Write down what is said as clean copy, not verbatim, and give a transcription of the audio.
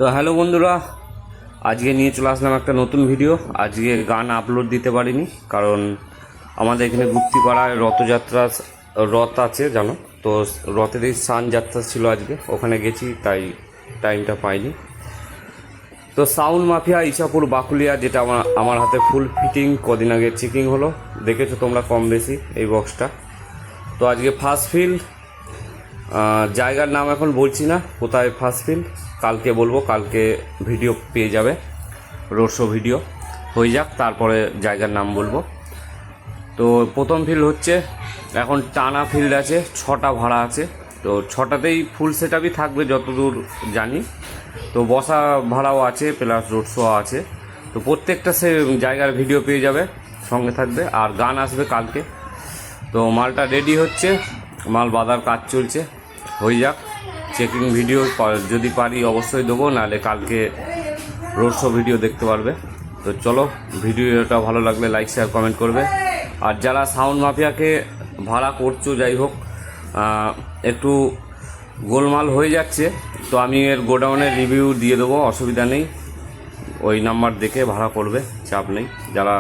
তো হ্যালো বন্ধুরা, আজকে নিয়ে চলে আসলাম একটা নতুন ভিডিও। আজকে গান আপলোড দিতে পারিনি, কারণ আমাদের এখানে গুপ্তিপাড়ায় রথ আছে জানো তো। রথেরই স্নান যাত্রা ছিল আজকে, ওখানে গেছি, তাই টাইমটা পাইনি। তো সাউন্ড মাফিয়া ইছাপুর বাকুলিয়া, যেটা আমার হাতে ফুল ফিটিং কদিন আগে চেকিং হলো, দেখেছো তোমরা কম বেশি এই বক্সটা। তো আজকে ফার্স্ট ফিল্ড, জায়গার নাম এখন বলছি না কোথায় ফার্স্ট ফিল্ড, কালকে বলবো। কালকে ভিডিও পেয়ে যাবে, রোড শো ভিডিও হয়ে যাক, তারপরে জায়গার নাম বলবো। তো প্রথম ফিল্ড হচ্ছে, এখন টানা ফিল্ড আছে, 6টা ভাড়া আছে। তো 6টাতেই ফুল সেট আপই থাকবে যতদূর জানি। তো বসা ভাড়াও আছে, প্লাস রোড শো আছে। তো প্রত্যেকটা সে জায়গার ভিডিও পেয়ে যাবে, সঙ্গে থাকবে। আর গান আসবে কালকে। তো মালটা রেডি হচ্ছে, মাল বাঁধার কাজ চলছে, হয়ে যাক। চেকিং ভিডিও যদি পারি অবশ্যই দেবো, নাহলে কালকে রোড শো ভিডিও দেখতে পারবে। তো চলো, ভিডিওটা ভালো লাগলে লাইক শেয়ার কমেন্ট করবে। আর যারা সাউন্ড মাফিয়াকে ভাড়া করছো, যাই হোক, একটু গোলমাল হয়ে যাচ্ছে, তো আমি এর গোডাউনের রিভিউ দিয়ে দেবো, অসুবিধা নেই। ওই নাম্বার দেখে ভাড়া করবে, চাপ নেই। যারা